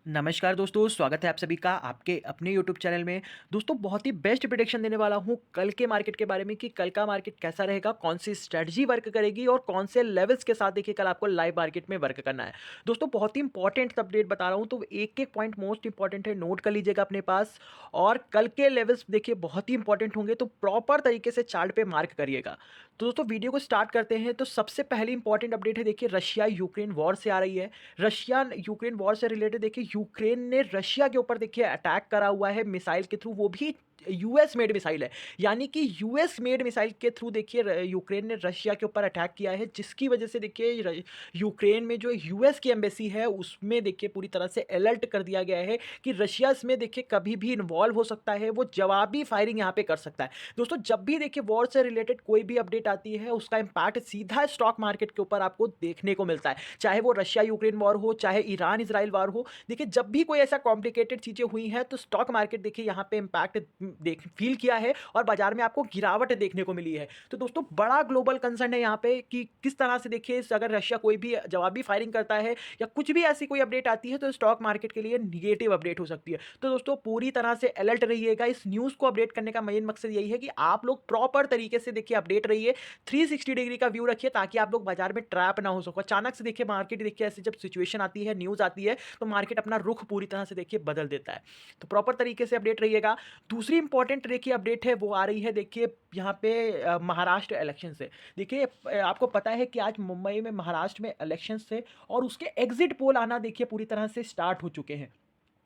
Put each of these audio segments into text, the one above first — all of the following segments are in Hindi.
नमस्कार दोस्तों, स्वागत है आप सभी का आपके अपने यूट्यूब चैनल में। दोस्तों बहुत ही बेस्ट प्रेडिक्शन देने वाला हूँ कल के मार्केट के बारे में कि कल का मार्केट कैसा रहेगा, कौन सी स्ट्रैटेजी वर्क करेगी और कौन से लेवल्स के साथ देखिए कल आपको लाइव मार्केट में वर्क करना है। दोस्तों बहुत ही इंपॉर्टेंट अपडेट बता रहा हूँ, तो एक-एक पॉइंट मोस्ट इंपॉर्टेंट है, नोट कर लीजिएगा अपने पास। और कल के लेवल्स देखिए बहुत ही इंपॉर्टेंट होंगे, तो प्रॉपर तरीके से चार्ट पे मार्क करिएगा। तो दोस्तों वीडियो को स्टार्ट करते हैं। तो सबसे पहली इंपॉर्टेंट अपडेट है, देखिए रशिया यूक्रेन वॉर से आ रही है। रशिया यूक्रेन वॉर से रिलेटेड देखिए यूक्रेन ने रशिया के ऊपर देखिए अटैक करा हुआ है मिसाइल के थ्रू, वो भी यूएस मेड मिसाइल है। यानी कि यूएस मेड मिसाइल के थ्रू देखिए यूक्रेन ने रशिया के ऊपर अटैक किया है, जिसकी वजह से देखिए यूक्रेन में जो यूएस की एम्बेसी है उसमें देखिए पूरी तरह से अलर्ट कर दिया गया है कि रशिया इसमें देखिए कभी भी इन्वॉल्व हो सकता है, वो जवाबी फायरिंग यहाँ पे कर सकता है। दोस्तों जब भी देखिए वॉर से रिलेटेड कोई भी अपडेट आती है, उसका इंपैक्ट सीधा स्टॉक मार्केट के ऊपर आपको देखने को मिलता है, चाहे वो रशिया यूक्रेन वॉर हो, चाहे ईरान इजराइल वॉर हो। देखिए जब भी कोई ऐसा कॉम्प्लिकेटेड चीजें हुई हैं, तो स्टॉक मार्केट देखिए यहाँ पे इंपैक्ट देख फील किया है और बाजार में आपको गिरावट देखने को मिली है। तो दोस्तों बड़ा ग्लोबल कंसर्न है यहाँ पे कि किस तरह से देखिए अगर रशिया कोई भी जवाबी फायरिंग करता है या कुछ भी ऐसी कोई अपडेट आती है, तो स्टॉक मार्केट के लिए निगेटिव अपडेट हो सकती है। तो दोस्तों पूरी तरह से अलर्ट रहिएगा। इस न्यूज़ को अपडेट करने का मेन मकसद यही है कि आप लोग प्रॉपर तरीके से देखिए अपडेट रहिए, 360 डिग्री का व्यू रखिए, ताकि आप लोग बाजार में ट्रैप ना हो सको। अचानक से देखिए मार्केट देखिए ऐसी जब सिचुएशन आती है, न्यूज़ आती है, तो मार्केट अपना रुख पूरी तरह से देखिए बदल देता है। तो प्रॉपर तरीके से अपडेट रहिएगा। दूसरी इंपॉर्टेंट देखिए अपडेट है, वो आ रही है देखिए यहाँ पे महाराष्ट्र इलेक्शन से। देखिए आपको पता है कि आज मुंबई में महाराष्ट्र में इलेक्शन थे और उसके एग्जिट पोल आना देखिए पूरी तरह से स्टार्ट हो चुके हैं,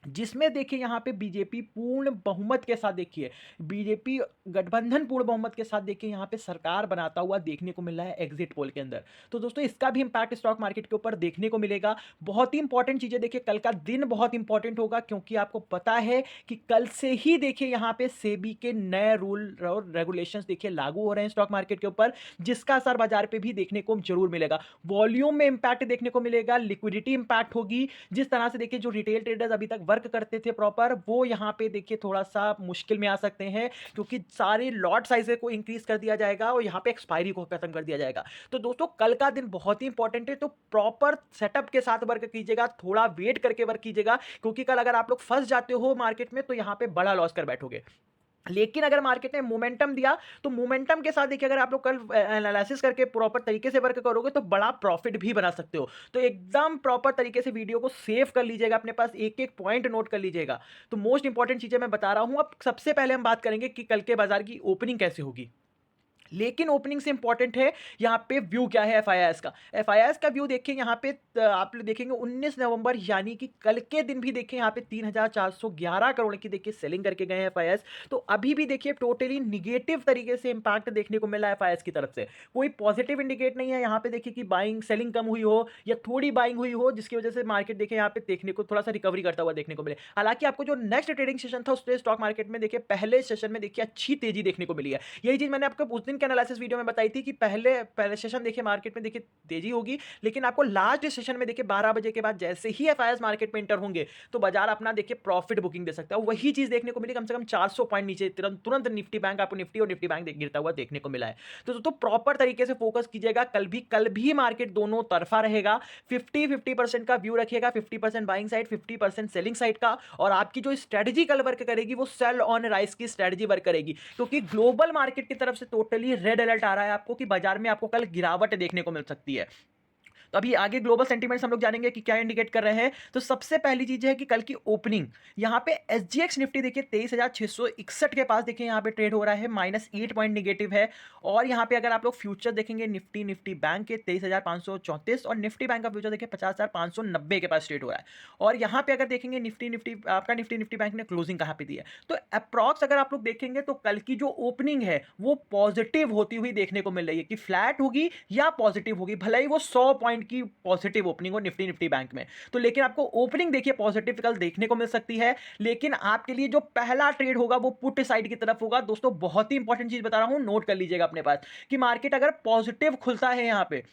जिसमें देखिए यहाँ पे बीजेपी पूर्ण बहुमत के साथ देखिए बीजेपी गठबंधन पूर्ण बहुमत के साथ देखिए यहाँ पे सरकार बनाता हुआ देखने को मिल रहा है एग्जिट पोल के अंदर। तो दोस्तों इसका भी इंपैक्ट स्टॉक मार्केट के ऊपर देखने को मिलेगा। बहुत ही इंपॉर्टेंट चीजें देखिए, कल का दिन बहुत इंपॉर्टेंट होगा, क्योंकि आपको पता है कि कल से ही देखिए यहाँ पे सेबी के नए रूल और रेगुलेशंस देखिए लागू हो रहे हैं स्टॉक मार्केट के ऊपर, जिसका असर बाजार पे भी देखने को जरूर मिलेगा। वॉल्यूम में इंपैक्ट देखने को मिलेगा, लिक्विडिटी इंपैक्ट होगी। जिस तरह से देखिए जो रिटेल ट्रेडर्स अभी तक वर्क करते थे प्रॉपर, वो यहाँ पे देखिए थोड़ा सा मुश्किल में आ सकते हैं, क्योंकि सारे लॉट साइज को इंक्रीज कर दिया जाएगा और यहाँ पे एक्सपायरी को खत्म कर दिया जाएगा। तो दोस्तों कल का दिन बहुत ही इंपॉर्टेंट है, तो प्रॉपर सेटअप के साथ वर्क कीजिएगा, थोड़ा वेट करके वर्क कीजिएगा, क्योंकि कल अगर आप लोग फंस जाते हो मार्केट में, तो यहाँ पे बड़ा लॉस कर बैठोगे। लेकिन अगर मार्केट ने मोमेंटम दिया, तो मोमेंटम के साथ देखिए अगर आप लोग कल एनालिसिस करके प्रॉपर तरीके से वर्क करोगे, तो बड़ा प्रॉफिट भी बना सकते हो। तो एकदम प्रॉपर तरीके से वीडियो को सेव कर लीजिएगा अपने पास, एक एक पॉइंट नोट कर लीजिएगा। तो मोस्ट इंपॉर्टेंट चीजें मैं बता रहा हूं। अब सबसे पहले हम बात करेंगे कि कल के बाजार की ओपनिंग कैसे होगी। लेकिन ओपनिंग से इंपॉर्टेंट है यहाँ पे व्यू क्या है एफआईआईएस का। एफआईआईएस का व्यू देखिए यहाँ पे आप लोग देखेंगे 19 नवंबर यानी कि कल के दिन भी देखिए यहाँ पे 3411 करोड़ की देखिए सेलिंग करके गए हैं एफआईआईएस। तो अभी भी देखिए टोटली निगेटिव तरीके से इंपैक्ट देखने को मिला है एफआईआईएस की तरफ से, कोई पॉजिटिव इंडिकेट नहीं है यहाँ पे देखिए कि बाइंग सेलिंग कम हुई हो या थोड़ी बाइंग हुई हो, जिसकी वजह से मार्केट देखिए यहाँ पे देखने को थोड़ा सा रिकवरी करता हुआ देखने को मिले। हालांकि आपको जो नेक्स्ट ट्रेडिंग सेशन था उससे स्टॉक मार्केट में देखिए पहले सेशन में देखिए अच्छी तेजी देखने को मिली है। यही चीज मैंने आपको उस दिन के एनालिसिस वीडियो में बताई थी कि पहले पहले सेशन देखिए मार्केट में देखिए तेजी होगी, लेकिन आपको लास्ट सेशन में देखिए 12 बजे के बाद जैसे ही एफआईआईएस मार्केट में इंटर होंगे, तो बाजार अपना देखिए प्रॉफिट बुकिंग दे सकता है। वही चीज देखने को मिली, कम से कम 400 पॉइंट नीचे तुरंत तुरंत निफ्टी बैंक आपको निफ्टी और निफ्टी बैंक गिरता हुआ देखने को मिला है। तो दोस्तों प्रॉपर तरीके से फोकस कीजिएगा। कल भी मार्केट दोनों तरफा रहेगा। 50-50% का व्यू रखिएगा, 50% बाइंग साइड, 50% सेलिंग साइड का। और आपकी जो स्ट्रेटजी कल वर्क करेगी वो सेल ऑन राइज की स्ट्रेटजी वर्क करेगी, क्योंकि ग्लोबल मार्केट की तरफ से टोटली रेड अलर्ट आ रहा है आपको कि बाजार में आपको कल गिरावट देखने को मिल सकती है। तो अभी आगे ग्लोबल सेंटीमेंट्स हम लोग जानेंगे कि क्या इंडिकेट कर रहे हैं। तो सबसे पहली चीज है कि कल की ओपनिंग यहाँ पे एसजीएक्स निफ्टी देखिए 23,661 के पास देखिए यहाँ पे ट्रेड हो रहा है, -8 पॉइंट निगेटिव है। और यहाँ पे अगर आप लोग फ्यूचर देखेंगे निफ्टी बैंक के 23,534 और निफ्टी बैंक का फ्यूचर देखिए 50,590 के पास ट्रेड हो रहा है। और यहाँ पे अगर देखेंगे निफ्टी बैंक ने क्लोजिंग कहाँ पे दी है, तो अप्रॉक्स अगर आप लोग देखेंगे तो कल की जो ओपनिंग है वो पॉजिटिव होती हुई देखने को मिल रही है, कि फ्लैट होगी या पॉजिटिव होगी, भले ही वो 100 पॉइंट की पॉजिटिव ओपनिंग हो निफ्टी बैंक में। तो लेकिन आपको ओपनिंग देखिए पॉजिटिव कल देखने को मिल सकती है। लेकिन आपके लिए जो पहला ट्रेड होगा वो पुट साइड की तरफ होगा। दोस्तों बहुत ही इंपॉर्टेंट चीज बता रहा हूं, नोट कर लीजिएगा अपने पास, कि मार्केट अगर पॉजिटिव खुलता है यहाँ पे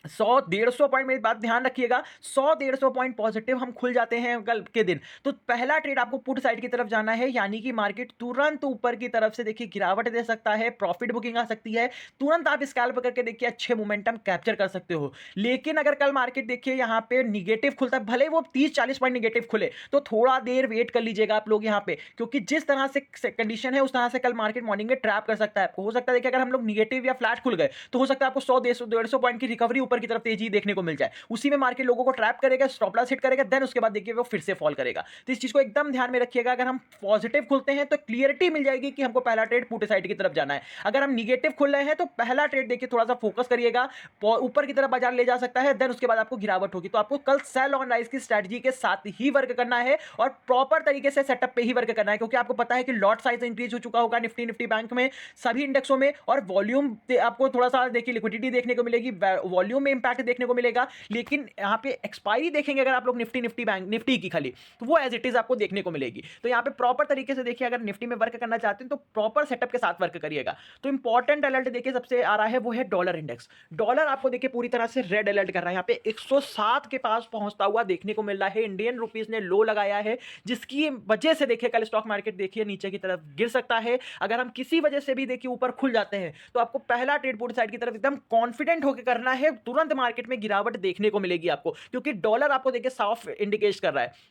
100 150 पॉइंट, मेरी बात ध्यान रखिएगा, 100 150 पॉइंट पॉजिटिव हम खुल जाते हैं कल के दिन, तो पहला ट्रेड आपको पुट साइड की तरफ जाना है, यानी कि मार्केट तुरंत ऊपर की तरफ से देखिए गिरावट दे सकता है, प्रॉफिट बुकिंग आ सकती है, तुरंत आप स्कैल्प करके देखिए अच्छे मोमेंटम कैप्चर कर सकते हो। लेकिन अगर कल मार्केट देखिए यहाँ पे निगेटिव खुलता है, भले वो 30-40 पॉइंट निगेटिव खुले, तो थोड़ा देर वेट कर लीजिएगा आप लोग यहाँ पे, क्योंकि जिस तरह से कंडीशन है उस तरह से कल मार्केट मॉर्निंग में ट्रैप कर सकता है आपको। हो सकता है देखिए अगर हम लोग निगेटिव या फ्लैट खुल गए तो हो सकता है आपको 100 150 पॉइंट की रिकवरी ऊपर की तरफ तेजी देखने को मिल जाए, उसी में मार्केट लोगों को ट्रैप करेगा, स्टॉप लॉस हिट करेगा, देन उसके बाद देखिए वो फिर से फॉल करेगा। तो इस चीज को एकदम ध्यान में रखिएगा, अगर हम पॉजिटिव खुलते हैं तो क्लियरिटी मिल जाएगी कि हमको पहला ट्रेड पुट साइड की तरफ जाना है, अगर हम निगेटिव खुल रहे हैं तो पहला ट्रेड देखिए थोड़ा सा फोकस करिएगा, ऊपर की तरफ बाजार ले जा सकता है, देन उसके बाद आपको गिरावट होगी। तो आपको कल सेल ऑन राइज की स्ट्रेटजी के साथ ही वर्क करना है और प्रॉपर तरीके से सेटअप पे ही वर्क करना है, क्योंकि आपको पता है कि लॉट साइज इंक्रीज हो चुका होगा निफ्टी बैंक में, सभी इंडेक्सों में, और वॉल्यूम आपको थोड़ा सा देखिए लिक्विडिटी देखने को मिलेगी, वॉल्यूम में इंपैक्ट देखने को मिलेगा। लेकिन यहाँ पे एक्सपायरी देखेंगे अगर आप लोग निफ्टी की खाली, तो वो एज इट इज आपको देखने को मिलेगी। तो यहाँ पे प्रॉपर तरीके से देखिए, अगर निफ्टी में वर्क करना चाहते हैं तो प्रॉपर सेटअप के साथ वर्क करिएगा। तो इंपॉर्टेंट अलर्ट देखिए सबसे आ रहा है वो है डॉलर इंडेक्स। डॉलर आपको देखिए पूरी तरह से रेड अलर्ट कर रहा है, यहाँ पे 107 के पास पहुंचता हुआ देखने को मिल रहा है। इंडियन रुपीस ने लो लगाया है, जिसकी वजह से देखिए कल स्टॉक मार्केट देखिए नीचे की तरफ गिर सकता है। अगर हम किसी वजह से भी देखिए ऊपर खुल जाते हैं तो आपको पहला ट्रेड पुट साइड की तरफ एकदम कॉन्फिडेंट होकर करना है, तुरंत मार्केट में गिरावट देखने को मिलेगी आपको, क्योंकि डॉलर आपको देखिए साफ इंडिकेट कर रहा है।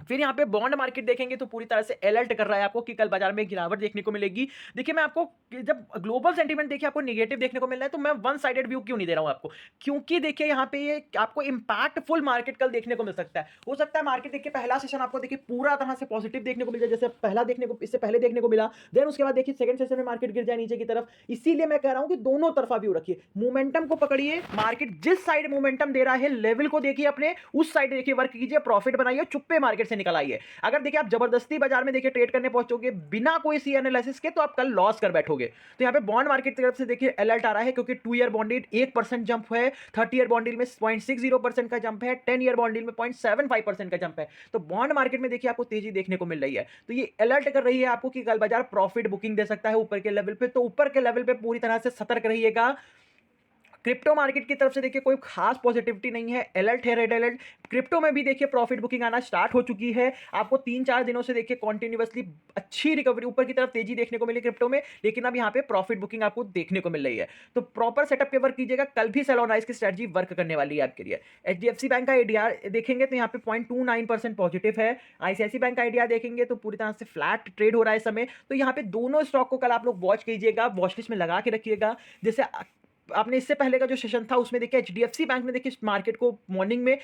फिर यहाँ पे बॉन्ड मार्केट देखेंगे तो पूरी तरह से अलर्ट कर रहा है आपको कि कल बाजार में गिरावट देखने को मिलेगी। देखिए मैं आपको, जब ग्लोबल सेंटीमेंट देखिए आपको नेगेटिव देखने को मिल रहा है, तो मैं वन साइडेड व्यू क्यों नहीं दे रहा हूं आपको, क्योंकि देखिए यहाँ पे ये आपको इंपैक्टफुल मार्केट कल देखने को मिल सकता है। हो सकता है मार्केट देखिए पहला सेशन आपको देखिए पूरा तरह से पॉजिटिव देखने को मिल जाए, जैसे पहला देखने को इससे पहले देखने को मिला, देन उसके बाद देखिए सेकंड सेशन में मार्केट गिर जाए नीचे की तरफ। इसीलिए मैं कह रहा हूं कि दोनों तरफा व्यू रखिए, मोमेंटम को पकड़िए, मार्केट जिस साइड मोमेंटम दे रहा है लेवल को देखिए अपने, उस साइड देखिए वर्क कीजिए, प्रॉफिट बनाइए, चुप्पे मार्केट से निकल आइए। अगर देखिए आप जबरदस्ती बाजार में देखिए ट्रेड करने पहुंचोगे बिना कोई सी एनालिसिस के, तो आप कल लॉस कर बैठोगे। तो यहाँ पे बॉन्ड मार्केट की तरफ से देखिए अलर्ट आ रहा है, क्योंकि 2 ईयर बॉन्ड यील्ड 1% जंप है, 30 ईयर बॉन्ड यील्ड में 0.60% का जंप है, 10 ईयर बॉन्ड यील्ड में 0.75% का जंप है। तो बॉन्ड मार्केट में देखिए आपको तेजी देखने को मिल रही है, तो ये अलर्ट कर रही है आपको कि कल बाजार प्रॉफिट बुकिंग दे सकता है ऊपर के लेवल पे। तो ऊपर के लेवल पे पूरी तरह से सतर्क रहिएगा। क्रिप्टो मार्केट की तरफ से देखिए कोई खास पॉजिटिविटी नहीं है, अलर्ट है, रेड अलर्ट। क्रिप्टो में भी देखिए प्रॉफिट बुकिंग आना स्टार्ट हो चुकी है, आपको 3-4 दिनों से देखिए कॉन्टिन्यूसली अच्छी रिकवरी ऊपर की तरफ तेजी देखने को मिली क्रिप्टो में, लेकिन अब यहाँ पे प्रॉफिट बुकिंग आपको देखने को मिल रही है। तो प्रॉपर सेटअप पे वर्क कीजिएगा, कल भी सेल ऑन राइज की स्ट्रेटजी वर्क करने वाली है आपके लिए। एचडीएफसी बैंक का एडीआर देखेंगे तो यहाँ पे 0.29% पॉजिटिव है। आईसीआईसी बैंक का एडीआर देखेंगे तो पूरी तरह से फ्लैट ट्रेड हो रहा है इस समय। तो यहाँ पे दोनों स्टॉक को कल आप लोग वॉच कीजिएगा, वॉच लिस्ट में लगा के रखिएगा। जैसे आपने इससे पहले का जो सेशन था उसमें देखिए एचडीएफसी बैंक ने देखिए मार्केट को मॉर्निंग में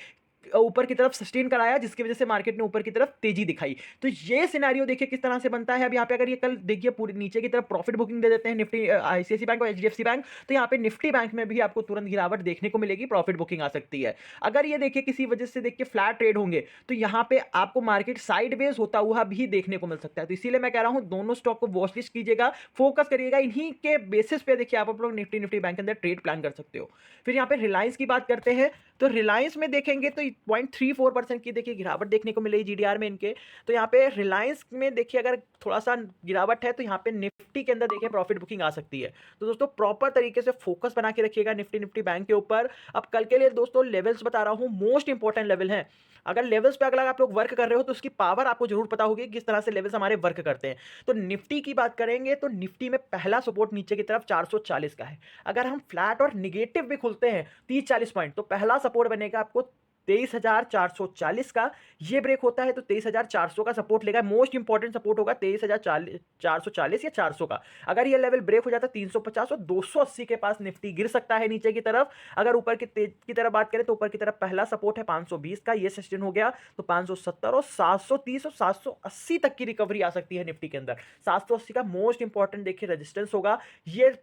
ऊपर की तरफ सस्टेन कराया, जिसकी वजह से मार्केट ने ऊपर की तरफ तेजी दिखाई। तो ये सिनेरियो देखिए किस तरह से बनता है। अब यहाँ पे अगर ये कल देखिए पूरी नीचे की तरफ प्रॉफिट बुकिंग दे देते हैं निफ्टी, आईसीआईसी बैंक और एचडीएफसी बैंक, तो यहाँ पे निफ्टी बैंक में भी आपको तुरंत गिरावट देखने को मिलेगी, प्रॉफिट बुकिंग आ सकती है। अगर ये देखिए किसी वजह से देखिए फ्लैट ट्रेड होंगे तो यहाँ पे आपको मार्केट साइडवेज होता हुआ भी देखने को मिल सकता है। तो इसीलिए मैं कह रहा हूँ दोनों स्टॉक को वॉच लिस्ट कीजिएगा, फोकस करिएगा, इन्हीं के बेसिस पे देखिए आप लोग निफ्टी बैंक के अंदर ट्रेड प्लान कर सकते हो। फिर यहाँ पे रिलायंस की बात करते हैं, तो रिलायंस में देखेंगे तो 0.34% की देखिए गिरावट देखने को मिलेगी जीडीआर में इनके। तो यहाँ पे रिलायंस में देखिए अगर थोड़ा सा गिरावट है तो यहाँ पे निफ्टी के अंदर देखिए प्रॉफिट बुकिंग आ सकती है। तो दोस्तों प्रॉपर तरीके से फोकस बना के रखिएगा निफ्टी बैंक के ऊपर। अब कल के लिए दोस्तों लेवल्स बता रहा हूँ, मोस्ट इंपॉर्टेंट लेवल है। अगर लेवल्स पे अगर आप लोग वर्क कर रहे हो तो उसकी पावर आपको जरूर पता होगी किस तरह से लेवल्स हमारे वर्क करते हैं। तो निफ्टी की बात करेंगे तो निफ्टी में पहला सपोर्ट नीचे की तरफ 440 का है। अगर हम फ्लैट और निगेटिव भी खुलते हैं 30-40 पॉइंट, तो पहला सपोर्ट बनेगा आपको 23,440 का। ये ब्रेक होता है तो 23,400 का सपोर्ट लेगा, मोस्ट इंपॉर्टेंट सपोर्ट होगा 23,440 या 400 का। अगर ये लेवल ब्रेक हो जाता है 350 और 280 के पास निफ्टी गिर सकता है नीचे की तरफ। अगर ऊपर की तरफ बात करें तो ऊपर की तरफ पहला सपोर्ट है 520 का, ये सस्टेन हो गया तो 570 और 730 और 780 तक की रिकवरी आ सकती है निफ्टी के अंदर। 780 का मोस्ट इंपॉर्टेंट देखिए रेजिस्टेंस होगा, ये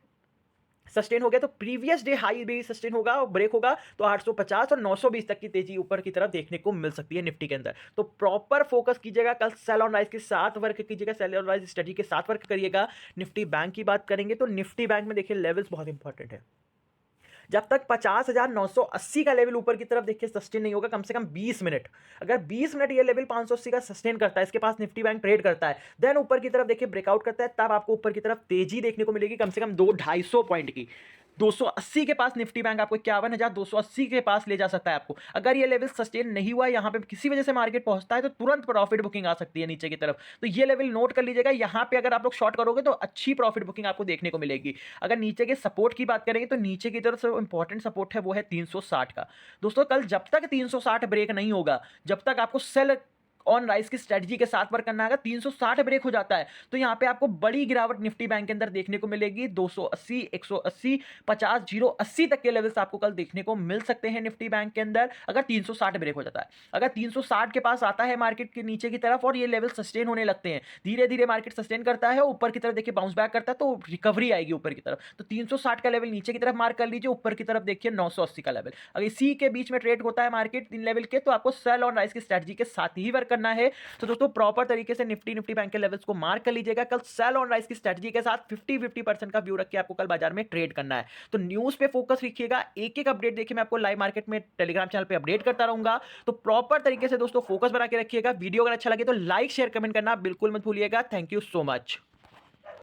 सस्टेन हो गया तो प्रीवियस डे हाई भी सस्टेन होगा और ब्रेक होगा तो 850 और 920 तक की तेजी ऊपर की तरफ देखने को मिल सकती है निफ्टी के अंदर। तो प्रॉपर फोकस कीजिएगा, कल सेल ऑन राइज के साथ वर्क कीजिएगा, सेल ऑन राइज स्टडी के साथ वर्क करिएगा। निफ्टी बैंक की बात करेंगे तो निफ्टी बैंक में देखिए लेवल्स बहुत इंपॉर्टेंट है। जब तक 50,980 का लेवल ऊपर की तरफ देखिए सस्टेन नहीं होगा कम से कम 20 मिनट, अगर 20 मिनट ये लेवल 580 का सस्टेन करता है, इसके पास निफ्टी बैंक ट्रेड करता है, देन ऊपर की तरफ देखिए ब्रेकआउट करता है, तब आपको ऊपर की तरफ तेजी देखने को मिलेगी कम से कम 200-250 पॉइंट की। 280 के पास निफ्टी बैंक आपको 51,280 के पास ले जा सकता है आपको। अगर ये लेवल सस्टेन नहीं हुआ, यहाँ पे किसी वजह से मार्केट पहुंचता है तो तुरंत प्रॉफिट बुकिंग आ सकती है नीचे की तरफ। तो ये लेवल नोट कर लीजिएगा, यहाँ पे अगर आप लोग शॉर्ट करोगे तो अच्छी प्रॉफिट बुकिंग आपको देखने को मिलेगी। अगर नीचे के सपोर्ट की बात करेंगे तो नीचे की तरफ से इंपॉर्टेंट सपोर्ट है वो है 360 का। दोस्तों कल जब तक 360 ब्रेक नहीं होगा, जब तक आपको सेल ऑन राइज की स्ट्रेटजी के साथ वर्क करना है। 360 ब्रेक हो जाता है तो यहां पे आपको बड़ी गिरावट निफ्टी बैंक के अंदर देखने को मिलेगी। 280, 180, 50, 080 तक के लेवल्स आपको कल देखने को मिल सकते हैं निफ्टी बैंक के अंदर, अगर 360 ब्रेक हो जाता है। अगर 360 के पास आता है मार्केट के नीचे की तरफ और ये लेवल सस्टेन होने लगते हैं, धीरे धीरे मार्केट सस्टेन करता है, ऊपर की तरफ देखिए बाउंस बैक करता है तो रिकवरी आएगी ऊपर की तरफ। तो 360 का लेवल नीचे की तरफ मार्क कर लीजिए, ऊपर की तरफ देखिए 980 का लेवल। अगर इसी के बीच में ट्रेड होता है मार्केट इन लेवल के, तो आपको सेल ऑन राइज की स्ट्रेटजी के साथ ही वर्क करना है। तो दोस्तों प्रॉपर तरीके से निफ्टी बैंक के लेवल्स को मार्क कर लीजिएगा। कल सेल ऑन राइज की स्ट्रेटजी के साथ 50-50% का व्यू रख के आपको कल बाजार में ट्रेड करना है। तो न्यूज पे फोकस रखिएगा, एक एक अपडेट देखिए, मैं आपको लाइव मार्केट में टेलीग्राम चैनल पे अपडेट करता रहूंगा। तो प्रॉपर तरीके से दोस्तों फोकस बना के रखिएगा। वीडियो अगर अच्छा लगे तो लाइक शेयर कमेंट करना बिल्कुल मत भूलिएगा। Thank you so much.